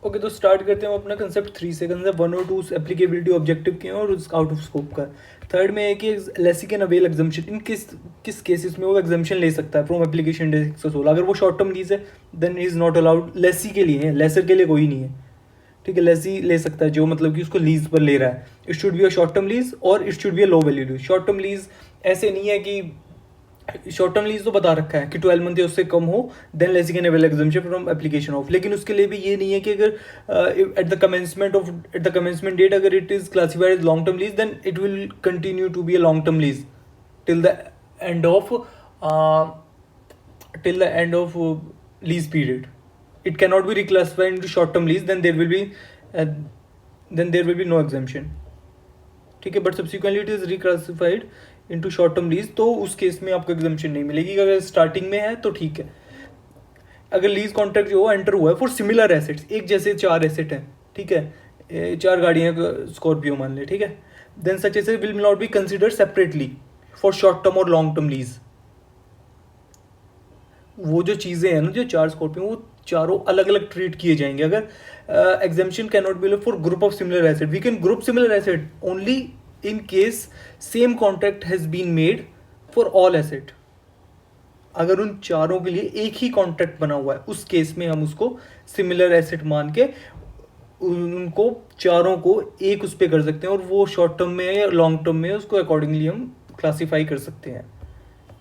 Okay, तो start करते हैं हम अपना कंसेप्ट 3 से। कंसेप्ट 1 और 2 एप्लीकेबिलिटी ऑब्जेक्टिव के हैं और उसका आउट ऑफ स्कोप का। थर्ड में है कि लेसी कैन अवेल एग्जाम्पशन इन किस केसेस में वो एग्जाम्पशन ले सकता है फ्रॉम एप्लीकेशन डेट 116। अगर वो शॉर्ट टर्म लीज है then is not allowed. Lessee के लिए है, लेसर के लिए कोई नहीं है। ठीक है, लेसी ले सकता है जो मतलब कि उसको लीज पर ले रहा है। It should be a short term lease और it should be a low value lease. Short term lease ऐसे नहीं है कि शॉर्ट टर्म लीज तो बता रखा है कि 12 मंथ या उससे कम हो then lessee can avail exemption from application of. लेकिन उसके लिए भी ये नहीं है कि अगर एट द कमेंसमेंट डेट अगर it is classified as long term lease then it will continue to be a long term lease till the end of lease period. It cannot be reclassified into short term lease, then there will be no exemption. ठीक है, but subsequently it is reclassified into short term lease तो उस case में आपको exemption नहीं मिलेगी। अगर starting में है तो ठीक है। अगर लीज कॉन्ट्रैक्ट जो एंटर हुआ है फॉर सिमिलर एसेट्स, एक जैसे 4 एसेट हैं, ठीक है, 4 गाड़ियाँ स्कॉर्पियो मान ले, ठीक है, then such asset will not be consider separately for short term और लॉन्ग टर्म लीज। वो जो चीज़ें हैं ना, जो 4 स्कॉर्पियो, वो चारों अलग अलग ट्रीट किए जाएंगे। अगर exemption can not be for group of similar asset, we can group similar asset only in case same contract has been made for all asset. अगर उन चारों के लिए एक ही कॉन्ट्रैक्ट बना हुआ है उस केस में हम उसको सिमिलर एसेट मान के उनको चारों को एक उस पर कर सकते हैं और वो शॉर्ट टर्म में या लॉन्ग टर्म में उसको अकॉर्डिंगली हम क्लासीफाई कर सकते हैं।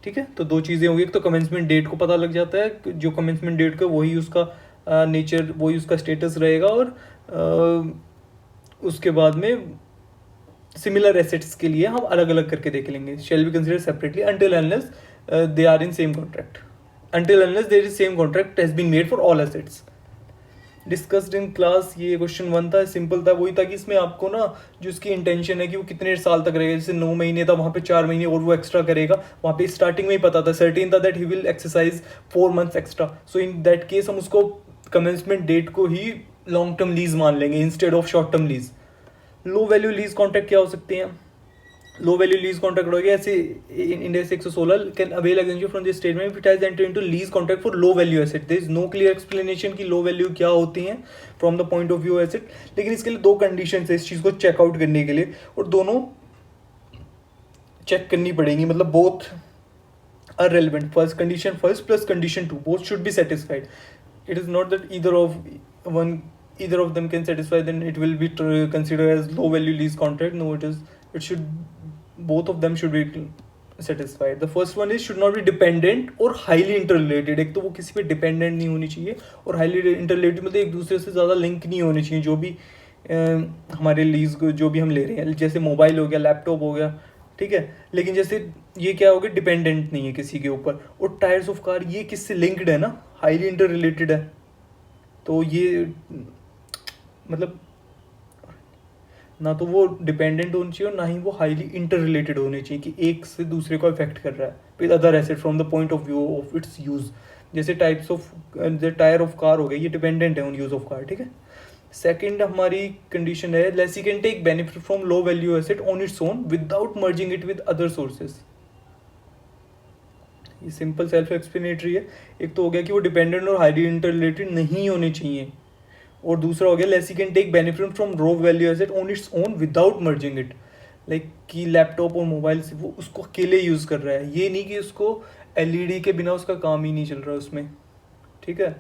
ठीक है, तो 2 चीज़ें होंगी। एक तो कमेंसमेंट डेट को पता लग जाता है, जो कमेंसमेंट डेट का वही उसका नेचर, वही उसका स्टेटस रहेगा। और उसके बाद में सिमिलर एसेट्स के लिए हम अलग अलग करके देख लेंगे। Shall be consider separately until unless they are in same contract, until unless there is same contract has been made for all assets. Discussed in class, ये क्वेश्चन 1 था, सिंपल था, वही था कि इसमें आपको ना जो उसकी इंटेंशन है कि वो कितने साल तक रहेगा, जैसे 9 महीने था वहाँ पे 4 महीने और वो एक्स्ट्रा करेगा। वहाँ पे स्टार्टिंग में ही पता था, सर्टेन था that he will exercise 4 months extra. So in that case हम उसको कमेंसमेंट डेट को ही लॉन्ग टर्म लीज मान लेंगे instead of short term lease. Low value lease contract क्या हो सकते हैं? लो वैल्यू लीज कॉन्ट्रैक्ट हो गया ऐसे India 116 can avail exemption from this statement if it has enter into lease contract for low value asset. There is no clear explanation कि low value क्या होती हैं from the point of view asset. लेकिन इसके लिए 2 conditions है इस चीज़ को चेकआउट करने के लिए, और दोनों चेक करनी पड़ेंगी, मतलब both are relevant. First condition first plus condition 2 both should be satisfied. It is not that either of them can satisfy then it will be considered as low value lease contract. No, it should both of them should be satisfied. The first one is should not be dependent or highly interrelated. एक तो वो किसी पे dependent नहीं होनी चाहिए और highly interrelated मतलब एक दूसरे से ज़्यादा लिंक नहीं होने चाहिए। जो भी हमारे लीज को जो भी हम ले रहे हैं, जैसे मोबाइल हो गया, लैपटॉप हो गया, ठीक है, लेकिन जैसे ये क्या हो गया, डिपेंडेंट नहीं है किसी के ऊपर। और टायर्स ऑफ कार ये किससे लिंक्ड है ना, हाईली इंटर रिलेटेड है। तो ये मतलब ना तो वो डिपेंडेंट होनी चाहिए और ना ही वो हाईली इंटर रिलेटेड होने चाहिए कि एक से दूसरे को इफेक्ट कर रहा है with other asset from the point of view of its use. जैसे types of tyre of car हो गए, ये डिपेंडेंट है ऑन यूज ऑफ कार। ठीक है, सेकंड हमारी कंडीशन है lessee can take benefit from low value asset on its own without merging it with other sources. ये सिंपल सेल्फ एक्सप्लेनेटरी है। एक तो हो गया कि वो डिपेंडेंट और हाईली इंटर रिलेटेड नहीं होने चाहिए, और दूसरा हो गया lessee can take benefit from low value asset on its own without merging it. Like कि लैपटॉप और मोबाइल से वो उसको अकेले यूज़ कर रहा है, ये नहीं कि उसको एलईडी के बिना उसका काम ही नहीं चल रहा उसमें। ठीक है,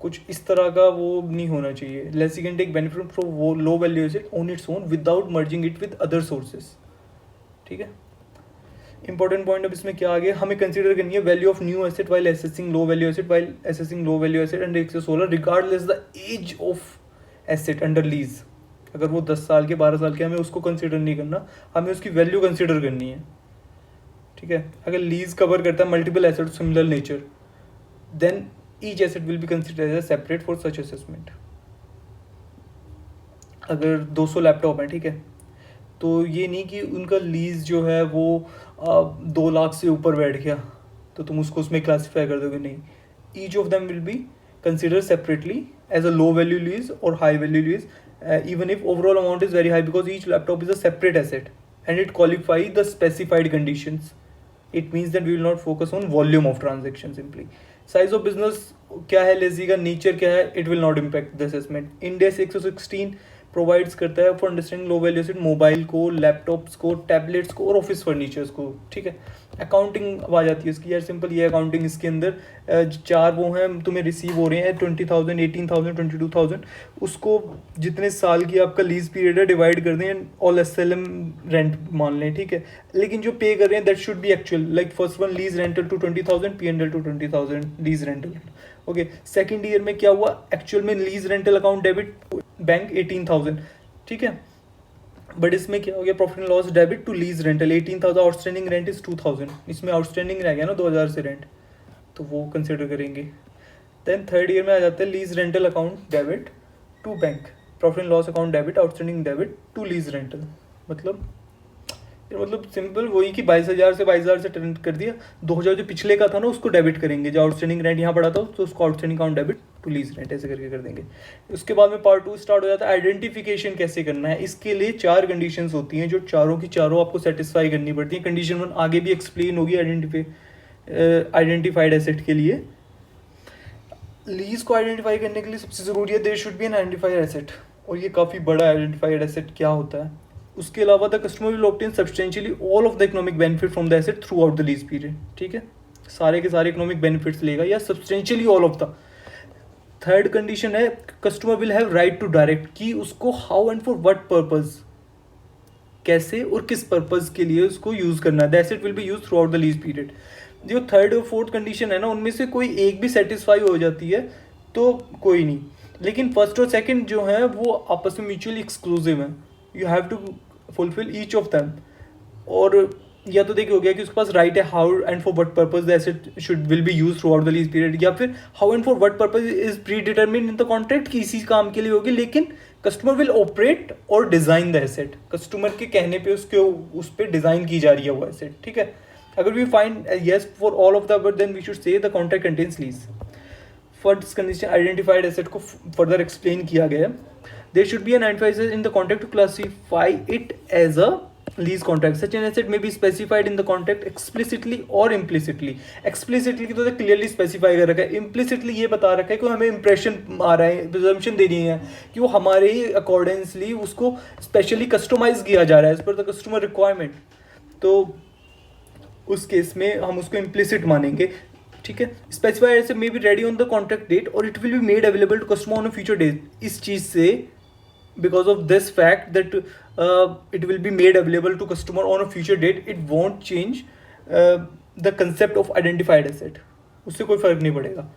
कुछ इस तरह का वो नहीं होना चाहिए। Lessee can take benefit from वो low value asset on its own without merging it with other sources. ठीक है, इंपॉर्टेंट पॉइंट अब इसमें क्या आ गया, हमें कंसीडर करनी है value of new asset while assessing low value asset under 116 regardless the age of asset under lease. अगर वो 10 साल के 12 साल के, हमें उसको कंसीडर नहीं करना, हमें उसकी वैल्यू कंसीडर करनी है। ठीक है, अगर लीज कवर करता है multiple asset similar nature then each asset will be considered as separate for such assessment. अगर 200 लैपटॉप है, ठीक है, तो ये नहीं कि उनका लीज जो है वो 2 लाख से ऊपर बैठ गया तो तुम उसको उसमें क्लासीफाई कर दोगे, नहीं। Each of them will be consider separately as a low value lease और high value lease even if overall amount is very high because each laptop is a separate asset and it qualify the specified conditions. It means that we will not focus on volume of transaction simply. Size of business क्या है lessee का, nature क्या है, it will not impact the assessment. Ind AS 116 provides करता है for understanding low value asset mobile को, laptops को, tablets को और ऑफिस फर्नीचर्स को, ठीक है। अकाउंटिंग आ जाती है इसकी यार, सिंपल ये अकाउंटिंग इसके अंदर चार वो हैं तुम्हें रिसीव हो रहे हैं 20,000, 18,000, 22,000, उसको जितने साल की आपका लीज पीरियड है डिवाइड कर दें, ऑल SLM रेंट मान लें, ठीक है। लेकिन जो पे कर रहे हैं that should be actual, like first one lease rental to 20,000, P&L to 20,000 lease rental, okay. Second year में क्या हुआ, एक्चुअल में lease rental account debit bank 18,000, ठीक है। बट इसमें क्या हो गया, profit and loss debit to lease rental 18,000, outstanding rent is 2,000, इसमें आउटस्टैंडिंग रह गया ना 2,000 से रेंट, तो वो कंसिडर करेंगे। देन थर्ड ईयर में आ जाता है lease rental account debit to bank, profit and loss account debit, outstanding debit to lease rental, मतलब सिंपल वही कि 22,000 से 22,000 से टर्न कर दिया, 2,000 जो पिछले का था ना उसको डेबिट करेंगे, जो आउटस्टैंडिंग रेंट यहाँ पड़ा था तो उसको outstanding account debit to lease rent ऐसे करके कर देंगे। उसके बाद में पार्ट 2 स्टार्ट हो जाता है, आइडेंटिफिकेशन कैसे करना है। इसके लिए 4 कंडीशंस होती हैं जो चारों की चारों आपको सेटिस्फाई करनी पड़ती है। कंडीशन 1 आगे भी एक्सप्लेन होगी आइडेंटिफाइड एसेट के लिए। लीज को आइडेंटिफाई करने के लिए सबसे ज़रूरी है there should be an identified asset, और ये काफ़ी बड़ा आइडेंटिफाइड एसेट क्या होता है। उसके अलावा the customer will obtain substantially all of the economic benefit from the asset throughout the lease period, ठीक है। सारे के सारे इकोनॉमिक बेनिफिट्स लेगा या substantially all of the. Third condition है customer will have right to direct, कि उसको how and for what purpose, कैसे और किस पर्पज के लिए उसको यूज करना है। The asset will be use throughout the lease period. जो थर्ड और फोर्थ कंडीशन है ना उनमें से कोई एक भी सेटिस्फाई हो जाती है तो कोई नहीं, लेकिन फर्स्ट और सेकंड जो है वो आपस में म्यूचुअली एक्सक्लूसिव है, you have to fulfil each of them. और या तो देखिए हो गया कि उसके पास राइट है how and for what purpose the asset should will be use throughout the lease period, या फिर how and for what purpose is predetermined in the contract कि इसी काम के लिए होगी, लेकिन कस्टमर विल ऑपरेट और डिजाइन द एसेट, कस्टमर के कहने पे उसके उस पर डिजाइन की जा रही है वो एसेट, ठीक है। अगर we find yes for all of the above then we should say the contract contains lease. First condition identified asset को फर्दर एक्सप्लेन किया गया है। There should be an identified in the contract to classify it as a lease contract. Such an asset may be specified in the contract explicitly और implicitly. Explicitly तो clearly specify कर रखा है, implicitly ये बता रखा है कि हमें इंप्रेशन आ रहा है, प्रिजम्पशन देनी है कि वो हमारे ही अकॉर्डिंगली उसको स्पेशली कस्टमाइज किया जा रहा है as per the customer requirement, तो उस केस में हम उसको इम्प्लिसिट मानेंगे, ठीक है। Specified asset may be ready on the contract date और it will be made available to customer on a future date. इस चीज़ से because of this fact that it will be made available to customer on a future date, it won't change the concept of identified asset, उससे कोई फ़र्क नहीं पड़ेगा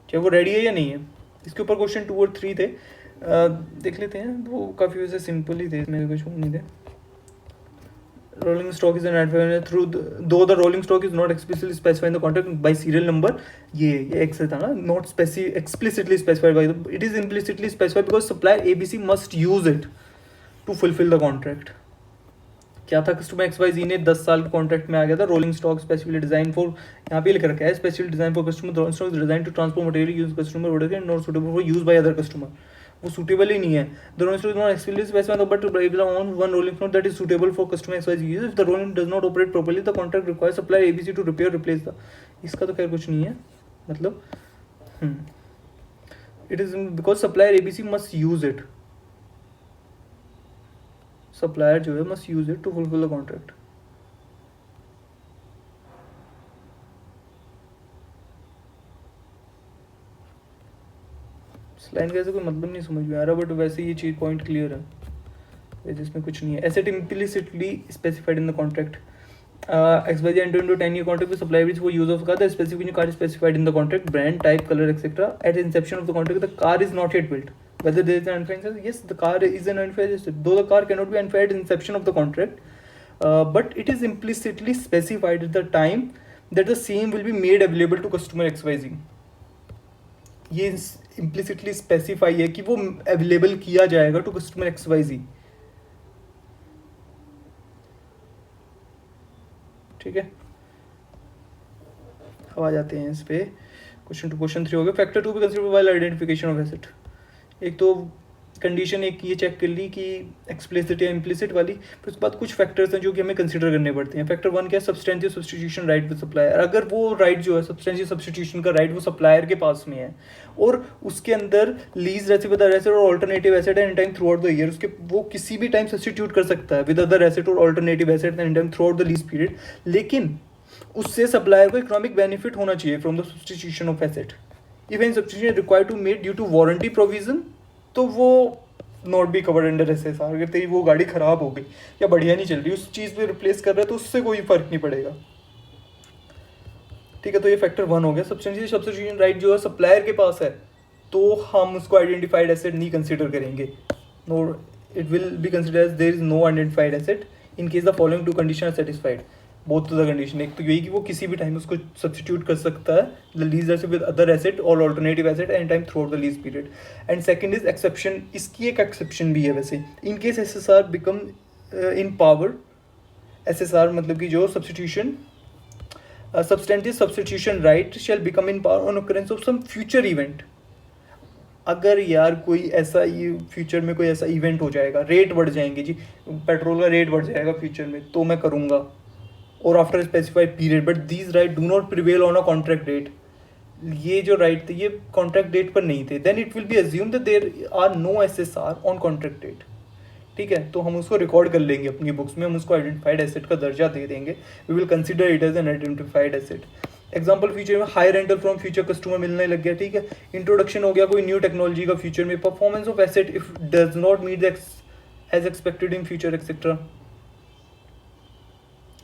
चाहे वो रेडी है या नहीं है। इसके ऊपर क्वेश्चन 2 और 3 थे, देख लेते हैं, वो काफ़ी वैसे सिंपल ही थे, इसमें कुछ नहीं थे। rolling stock is an advantage through though the rolling stock is not explicitly specified in the contract by serial number, ये X था ना, not explicitly specified by the, it is implicitly specified because supplier ABC must use it to fulfill the contract। क्या था, customer XYZ ने 10 साल के contract में आ गया था rolling stock specifically design for, यहाँ पे लिख रखा है specially design for customer, rolling stock is design to transport material use customer product not suitable for use by other customer, वो सूटेबल ही नहीं है। The rolling stock is not explicitly specified but regular on one rolling stock that is suitable for customer XYZ use. If the rolling does not operate properly the contract requires supplier ABC to repair replace the, इसका तो खैर कुछ नहीं है, मतलब it is because supplier ABC must use it, supplier जो है must use it to fulfil the contract. Line कैसे कोई मतलब नहीं समझ में आ रहा, बट वैसे ये चीज पॉइंट क्लियर है, जिसमें कुछ नहीं है। Asset implicitly specified in the contract XYZ entered into 10-year contract with supplier which for use of car, the specific car is specified in the contract, brand, type, color, etc. At inception of the contract, the car is not yet built. Whether there is an unfaired asset, yes, the car is an unfaired asset, though the car cannot be unfaired at inception of the contract, but it is implicitly specified at the time that the same will be made available to customer XYZ। ये implicitly specify है कि वो available किया जाएगा to customer XYZ, ठीक है। अब आ जाते हैं इस पे क्वेश्चन 2 क्वेश्चन 3 हो गया। फैक्टर 2 भी consider while identification of asset. एक तो कंडीशन एक ये चेक कर ली कि एक्सप्लिसिट या इम्प्लिसिट वाली, फिर उसके बाद कुछ फैक्टर्स हैं जो कि हमें कंसिडर करने पड़ते हैं। फैक्टर 1 क्या है, substantial substitution right with supplier. अगर वो राइट जो है सब्सटेंशियल सब्स्टिट्यूशन का राइट वो सप्लायर के पास में है और उसके अंदर लीज रेसिपिएबल एसेट और alternative asset any time throughout the year, उसके वो किसी भी टाइम सब्स्टिट्यूट कर सकता है विद अदर एसेट और alternative asset any time throughout the lease period, लेकिन उससे सप्लायर को इकोनॉमिक बेनिफिट होना चाहिए from the substitution of asset. If any substitution required to made due to warranty provision, तो वो not be covered under SSR. अगर तेरी वो गाड़ी खराब हो गई या बढ़िया नहीं चल रही, उस चीज़ पे रिप्लेस कर रहा है तो उससे कोई फर्क नहीं पड़ेगा। ठीक है, तो ये फैक्टर 1 हो गया। सब्सटेंशियल सब्स्टिट्यूशन राइट जो है सप्लायर के पास है तो हम उसको आइडेंटिफाइड एसेट नहीं कंसिडर करेंगे। No, it will be consider as there is no identified asset in case the following two condition are satisfied. Both the condition, एक तो यही कि वो किसी भी टाइम उसको सब्स्टिट्यूट कर सकता है the lease asset with other asset और alternative asset any time throughout the lease period. And second is exception, इसकी एक एक्सेप्शन भी है वैसे, in case SSR become in power. SSR मतलब कि जो substitution substantive substitution right shall become in power on occurrence of some future event। अगर यार कोई ऐसा फ्यूचर में कोई ऐसा इवेंट हो जाएगा, रेट बढ़ जाएंगे जी, पेट्रोल का रेट बढ़ जाएगा फ्यूचर में, तो मैं करूँगा और after specified period, but these right do not prevail on a contract date. ये जो राइट थे ये कॉन्ट्रैक्ट डेट पर नहीं थे, then it will be assume that there are no SSR on contract date. ठीक है, तो हम उसको रिकॉर्ड कर लेंगे अपनी बुक्स में, हम उसको आइडेंटिफाइड एसेट का दर्जा दे देंगे। We will consider it as an identified asset. Example, future में high rental from future customer मिलने लग गया। ठीक है, इंट्रोडक्शन हो गया कोई न्यू टेक्नोलॉजी का फ्यूचर में, performance of asset if does not meet as expected in future etcetera.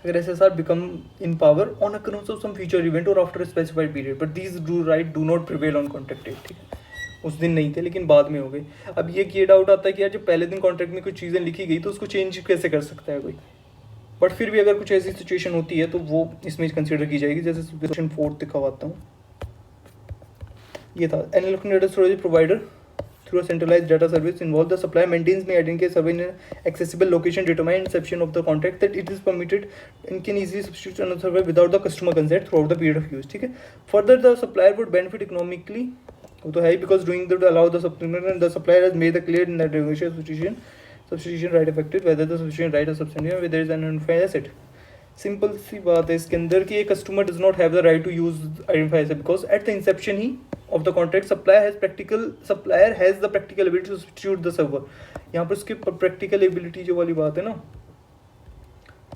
अगर SSR become in power on according of some future event और after specified period, but these right do not prevail on contract date. ठीक है, उस दिन नहीं थे लेकिन बाद में हो गए। अब ये डाउट आता है कि यार जब पहले दिन कॉन्ट्रैक्ट में कुछ चीज़ें लिखी गई तो उसको चेंज कैसे कर सकता है कोई, बट फिर भी अगर कुछ ऐसी सिचुएशन होती है तो वो इसमें कंसिडर की जाएगी। जैसे क्वेश्चन 4 दिखाता हूँ, ये था analytical data storage provider through a centralized data service involved the supplier maintains may identify survey in an accessible location determine inception of the contract that it is permitted and can easily substitute another survey without the customer consent throughout the period of use। ठीक है, further the supplier would benefit economically, वो तो है ही, because doing that allow the supplier and the supplier has made the clear in that substitution right affected whether the substitution right or substantive whether there is an identified asset। Simple सी बात है इसके अंदर कि customer does not have the right to use identify asset because at the inception ही of the contract supplier has the practical ability to substitute the server। यहाँ पर उसकी प्रैक्टिकल एबिलिटी जो वाली बात है ना,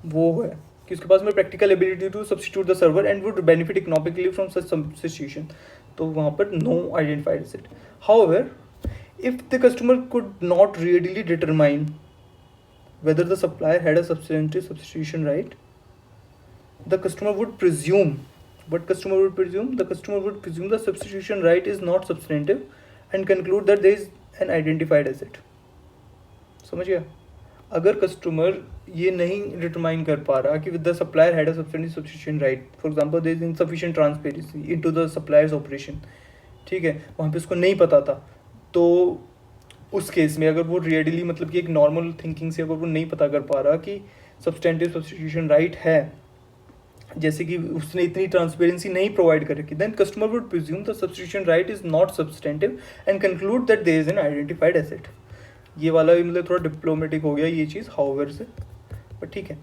वो है कि उसके पास में practical ability to substitute the server and would benefit economically from such substitution, तो वहाँ पर no identified asset. However if the customer could not readily determine whether the supplier had a substantive substitution right, the customer would presume the customer would presume the substitution right is not substantive and conclude that there is an identified asset। समझ गया? अगर customer ये नहीं determine कर पा रहा कि with the supplier had a substantive substitution right, for example there is insufficient transparency into the supplier's operation, ठीक है, वहाँ पे उसको नहीं पता था, तो उस केस में अगर वो रियडली मतलब कि एक नॉर्मल थिंकिंग से अगर वो नहीं पता कर पा रहा कि सब्सटेंटिव सब्स्टिट्यूशन राइट है, जैसे कि उसने इतनी ट्रांसपेरेंसी नहीं प्रोवाइड कर रखी, then customer would presume the substitution right is not substantive and conclude that there is an identified asset. ये वाला भी मतलब थोड़ा डिप्लोमेटिक हो गया ये चीज़ हाउएवर से, बट ठीक है।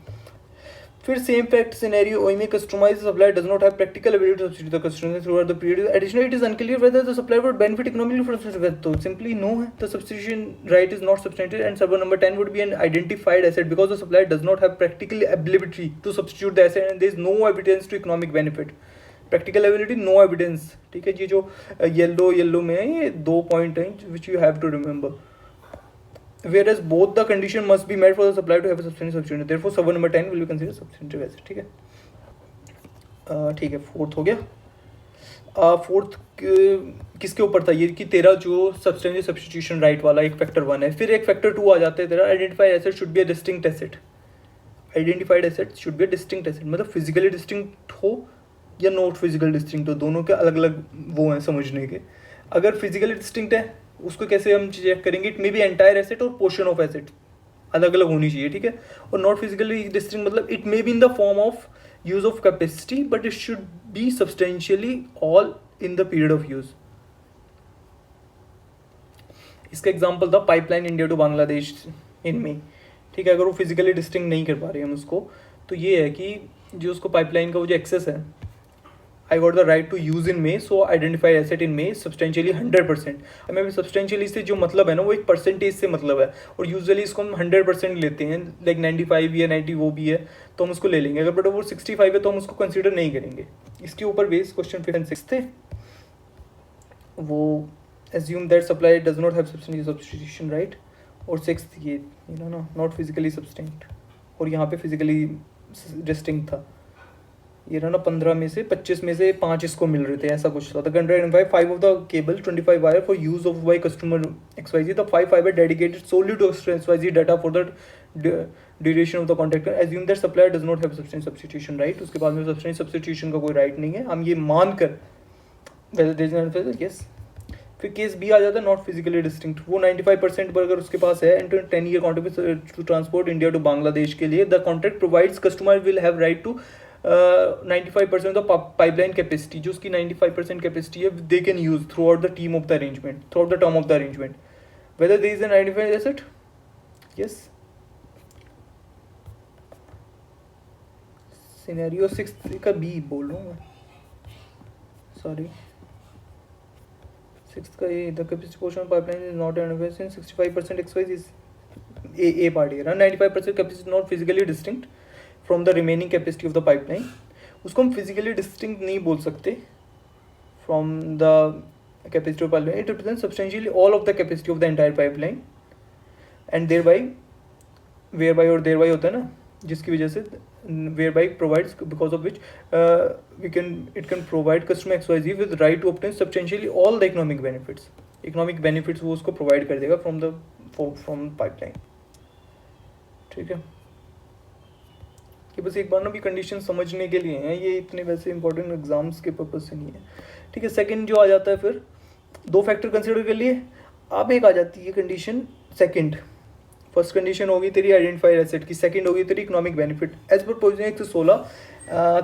फिर सेम फैक्ट सिनेरियो ओई में customize supplier does not have practical ability to substitute the customer throughout the period, additionally it is unclear whether the supplier would benefit economically from substitution, तो simply no है, the substitution right is not substantive and server number 10 would be an identified asset because the supplier does not have practical ability to substitute the asset and there is no evidence to economic benefit. Practical ability, no evidence, ठीक है, ये जो yellow में है ये 2 point हैं which you have to remember. Whereas both the condition must be met for the supplier to have a substantial substitution, therefore server number 10 will be considered substantive asset। ठीक है, ठीक है, फोर्थ हो गया। फोर्थ किसके ऊपर था ये कि तेरा जो सब्सटेंशियल सब्स्टिट्यूशन राइट वाला एक फैक्टर 1 है, फिर एक फैक्टर 2 आ जाता है तेरा identified asset should be a distinct asset. Identified asset should be a distinct asset, मतलब फिजिकली डिस्टिंक्ट हो या नॉट फिजिकल डिस्टिंक्ट हो, दोनों के अलग अलग वो हैं समझने के। अगर फिजिकली डिस्टिंक्ट है उसको कैसे हम चेक करेंगे, it may be entire asset और पोर्शन ऑफ एसेट अलग अलग होनी चाहिए, ठीक है। और नॉट फिजिकली डिस्टिंक्ट मतलब it may be in the form of use of capacity but it should B substantially all in the period of use. इसका एग्जांपल था पाइपलाइन इंडिया टू बांग्लादेश इनमें, ठीक है। अगर वो फिजिकली डिस्टिंक्ट नहीं कर पा रहे हम उसको, तो ये है कि जो उसको पाइपलाइन का वो जो एक्सेस है, I got the right to use in may so identified asset in may substantially 100%। हमें भी सब्सटेंशियली से जो मतलब है ना वो एक परसेंटेज से मतलब है, और यूजुअली इसको हम 100% लेते हैं, लाइक 95 या 90 वो भी है तो हम उसको ले लेंगे। अगर बट वो 65 है तो हम उसको कंसिडर नहीं करेंगे। इसके ऊपर बेस क्वेश्चन 5 and 6 थे वो, assume that supply does not have substitution right, और 6th ये ना नॉट फिजिकली सब्सटेंट, और यहाँ पे फिजिकली डिस्टिंक्ट था। ये ना 15 में से 25 में से 5 इसको मिल रहे थे, ऐसा कुछ था। The contract 5 of the cable 25 wire for use of by customer XYZ, the 5 fibre dedicated solely to XYZ data for the duration of the contract. Assume that supplier does not have substitution right, उसके बाद में substitution का कोई right नहीं है, हम ये मान कर यस। फिर केस बी आ जाता है नॉट फिजिकली डिस्टिंक्ट, वो 95% पर अगर उसके पास है and 10 year contract to transport India to Bangladesh के लिए, the contract provides customer will have right to 95% of pipeline capacity, जो उसकी 95% कैपेसिटी है they can use throughout the team of the arrangement, throughout the term of the arrangement, whether there is an identified asset. Yes, scenario 6 का B बोल रहा हूँ मैं, sorry 6th का ये, the capacity portion of pipeline is not identified in 65% XYZ is a part है ना, 95% capacity not physically distinct from the remaining capacity of the pipeline. उसको हम फिजिकली डिस्टिंक्ट नहीं बोल सकते from the capacity of pipeline, it represent substantially all of the capacity of the entire pipeline and thereby, whereby और thereby होता है ना, जिसकी वजह से where by provides because of which it can provide customer XYZ with right to obtain substantially all the economic benefits. Economic benefits वो उसको provide कर देगा फ्रॉम पाइपलाइन, ठीक है। कि बस एक बार ना भी कंडीशन समझने के लिए हैं, ये इतने वैसे इंपॉर्टेंट एग्जाम्स के पर्पज से नहीं है, ठीक है। सेकंड जो आ जाता है, फिर 2 फैक्टर कंसिडर कर लिए, अब एक आ जाती है कंडीशन सेकंड। फर्स्ट कंडीशन होगी तेरी आइडेंटिफाइड एसेट की, सेकंड होगी तेरी इकोनॉमिक बेनिफिट। एज पर provision 116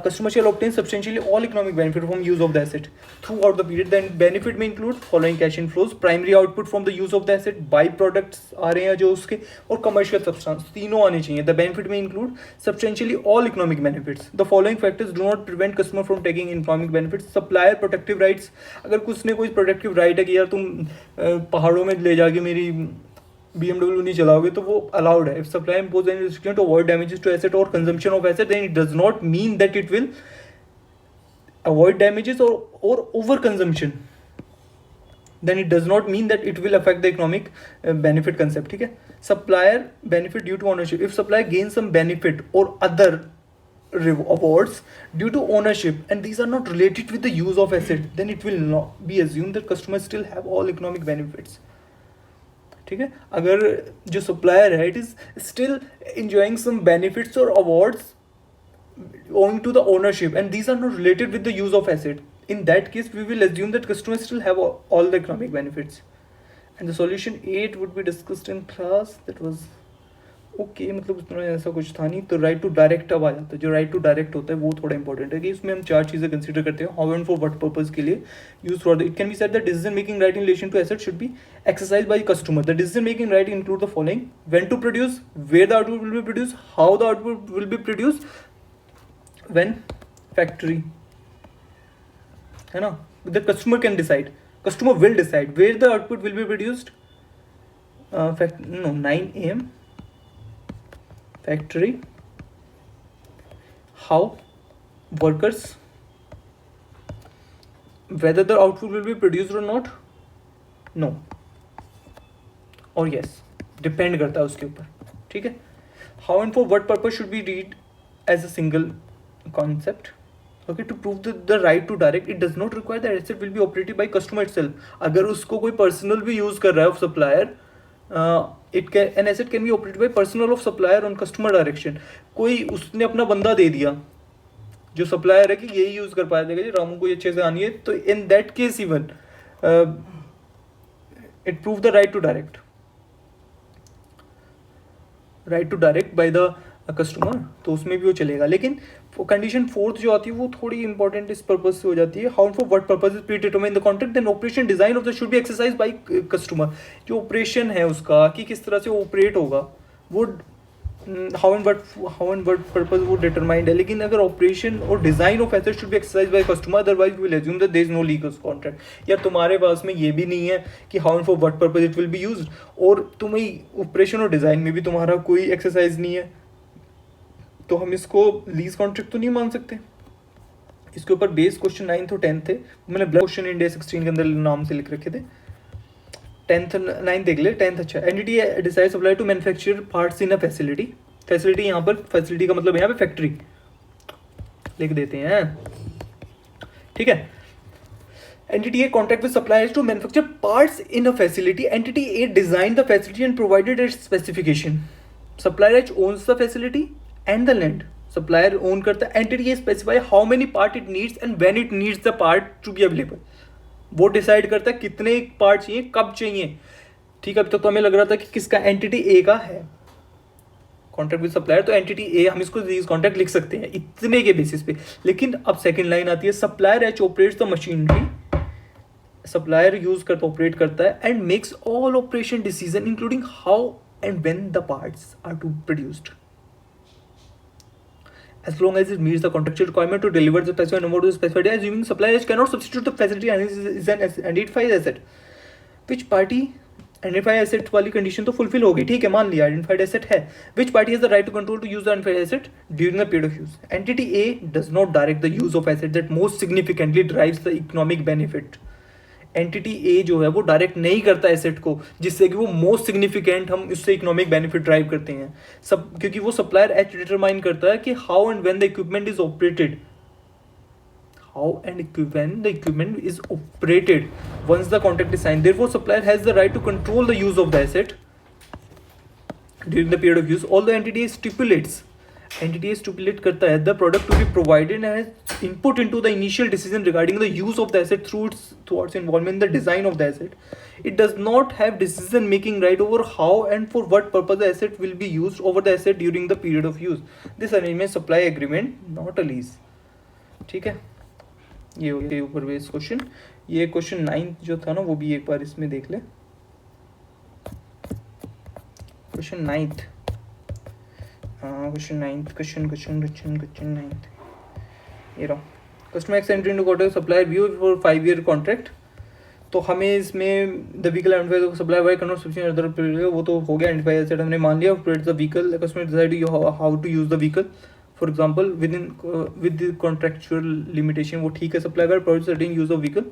customer shall obtain substantially all economic benefit from use of the asset throughout the period. Then benefit में include following cash inflows, primary output from the use of the asset, by products आ रहे हैं जो उसके, और commercial substance, तीनों आने चाहिए। द बेनिफिट में include substantially all economic benefits. The following factors do not prevent customer from taking economic benefits. Supplier protective rights, अगर कुछ ने कोई प्रोटेक्टिव राइट है कि यार तुम पहाड़ों में ले जाके मेरी BMW नहीं चलाओगे, तो वो अलाउड है। If supply impose any restriction to avoid damages to asset और consumption of asset, then it does not mean that it will avoid damages और over consumption, then it does not mean that it will affect the economic benefit concept, ठीक है। supplier benefit due to ownership, if supplier gains some benefit or other awards due to ownership and these are not related with the use of asset, then it will not be assumed that customers still have all economic benefits, ठीक है। अगर जो supplier है it is still enjoying some benefits or awards owing to the ownership and these are not related with the use of asset, in that case we will assume that customers still have all the economic benefits. And the solution 8 would be discussed in class, that was okay, मतलब उसमें ऐसा कुछ था नहीं। तो right to direct अब आ जाता है। जो राइट टू डायरेक्ट होता है वो थोड़ा इंपॉर्टेंट है कि इसमें हम 4 चीज़ें कंसीडर करते हैं, how and for what purpose के लिए use for. It can be said that decision making right in relation to asset should be exercise by customer. The decision making right include the following: when to produce, where the output will be produce, how the output will be produce, when factory, है ना। The customer can decide, customer will decide where the output will be produced. 9 AM factory, how, workers, whether the output will be produced or not, no और yes, depend करता है उसके ऊपर, ठीक है। how and for what purpose should be read as a single concept. Okay, to prove the right to direct, it does not require that asset will be operated by customer itself. अगर उसको कोई personal भी use कर रहा है of supplier, an asset can be operated by personal of supplier on customer direction. कोई उसने अपना बंदा दे दिया जो सप्लायर है कि यही यूज कर पाया देगा जी, रामू को ये अच्छे से आनी है, तो in that case even it prove the right to direct by the customer, तो उसमें भी वो चलेगा। लेकिन कंडीशन फोर्थ जो आती है वो थोड़ी इंपॉर्टेंट इस पर्पज से हो जाती है, how for what purpose is predetermine the contract then operation design of the should be exercise by customer. जो ऑपरेशन है उसका कि किस तरह से ऑपरेट होगा वो हाउ एंड व्हाट पर्पज वो डिटरमाइंड है, लेकिन अगर ऑपरेशन और design of asset should be exercise by customer otherwise we will assume that there is no legal contract. यार तुम्हारे पास में ये भी नहीं है कि how and for what purpose it will be used, और तुम्हें ऑपरेशन और डिजाइन में भी तुम्हारा कोई एक्सरसाइज नहीं है, तो हम इसको लीज कॉन्ट्रैक्ट तो नहीं मान सकते। इसके ऊपर बेस क्वेश्चन 9th और 10th थे, मैंने ब्लैक क्वेश्चन इंडिया 16 के अंदर नाम से लिख रखे थे। 10th 9th देख ले, 10th अच्छा। Entity decide supply to manufacture parts in a facility. Facility यहाँ पर, फैसिलिटी का मतलब यहाँ पे फैक्ट्री लिख देते हैं, ठीक है। Entity A contract with suppliers to manufacture parts in a facility. Entity A design the facility and provided its specification. Supplier H owns the facility and the land. Supplier own करता है, entity A specify how many part it needs and when it needs the part to be available. वो decide करता है कितने part चाहिए, कब चाहिए, ठीक है। अब तक तो हमें लग रहा था कि किसका, एंटिटी ए का है कॉन्ट्रैक्ट विद सप्लायर, तो एंटिटी ए हम इसको लीज कॉन्ट्रैक्ट लिख सकते हैं इतने के बेसिस पे। लेकिन अब सेकंड लाइन आती है, supplier H operates the machinery. Supplier use करता, ऑपरेट करता है and makes all operation decision including how and when the parts are to produced as long as it meets the contractual requirement to deliver the specified number to the specified day, assuming supplier cannot substitute the facility and is an identified asset. Which party identified asset वाली condition तो fulfill होगी, ठीक है, मान लिया identified asset है। Which party has the right to control to use the identified asset during the period of use? Entity A does not direct the use of asset that most significantly drives the economic benefit. Entity ए जो है वो direct नहीं करता asset को जिससे कि वो most significant हम उससे इकोनॉमिक बेनिफिट ड्राइव करते हैं सब, क्योंकि वो सप्लायर एच डिटरमाइन करता है कि how and when the equipment is operated, how and when the equipment is operated once the contract is signed. Therefore supplier has the right to control the use of the asset during the period of use. All the entity stipulates, entity stipulate करता है the product to be provided as input into the initial decision regarding the use of the asset through its involvement in the design of the asset. It does not have decision making right over how and for what purpose the asset will be used over the asset during the period of use. This arrangement supply agreement not a lease, ठीक है। ये हो गया ऊपर base question. ये question 9th जो था ना वो भी एक बार इसमें देख ले। क्वेश्चन 9th, क्वेश्चन 9th ये रहा। Customer X entry into contract supplier view for 5 year contract. तो हमें इसमें the vehicle identify supply by cannot subsidy other, वो तो हो गया आइडेंटिफाई एसेट हमने मान लिया। Operate the vehicle, customer decide how to use the vehicle for example with contractual limitation, वो ठीक है। Supply by provide certain use of vehicle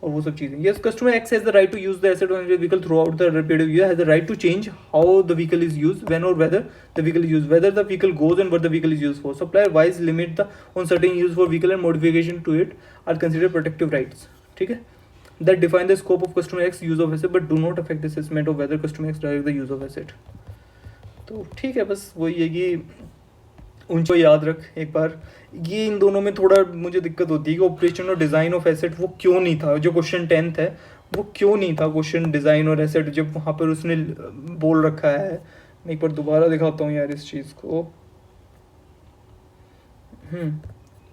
और वो सब चीज़ें। Yes, customer X has the right to use the asset on vehicle throughout the period of use, has the right to change how the vehicle is use, when और whether the vehicle is use, whether the vehicle goes and what the vehicle is use for. Supplier wise limit the on certain use for vehicle and modification to it are consider protective rights, ठीक है। That define the scope of customer's use of asset but do not affect the assessment of whether customer X direct the use of asset. तो ठीक है, बस वही है कि उनको याद रख एक बार। ये इन दोनों में थोड़ा मुझे दिक्कत होती है कि ऑपरेशन और डिज़ाइन ऑफ एसेट वो क्यों नहीं था, जो क्वेश्चन 10th है वो क्यों नहीं था क्वेश्चन डिज़ाइन और एसेट, जब वहाँ पर उसने बोल रखा है। मैं एक बार दोबारा दिखाता हूँ यार इस चीज़ को।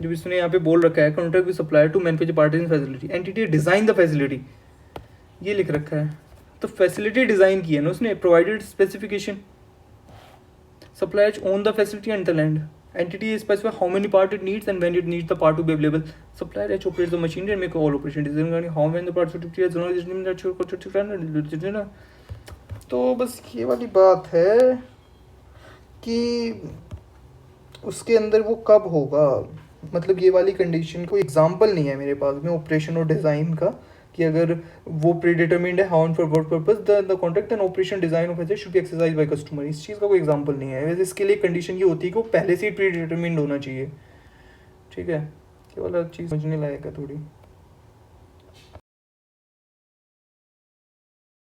जब इसने यहाँ पे बोल रखा है contract with supplier to manufacture part in facility, entity design the facility, ये लिख रखा है। तो फैसिलिटी डिज़ाइन की है ना उसने, provided specification, suppliers own the facility and the land. Entity specify how many part it needs and when it needs the part to be available. Supplier H operates the machinery and make all operation decision regarding how when the parts should be created. So is named that your तो बस ये वाली बात है कि उसके अंदर वो कब होगा, मतलब ये वाली कंडीशन कोई एग्जांपल नहीं है मेरे पास में ऑपरेशन और डिज़ाइन का कि अगर वो प्री डिटरमिन्ड है how and for what purpose the contract and operation design of asset should be exercise by customer. इस चीज़ का कोई एग्जांपल नहीं है। वैसे इसके लिए कंडीशन ये होती है कि वो पहले से ही प्री डिटरमिन्ड होना चाहिए, ठीक है। ये वाला चीज़ समझने लायक है थोड़ी।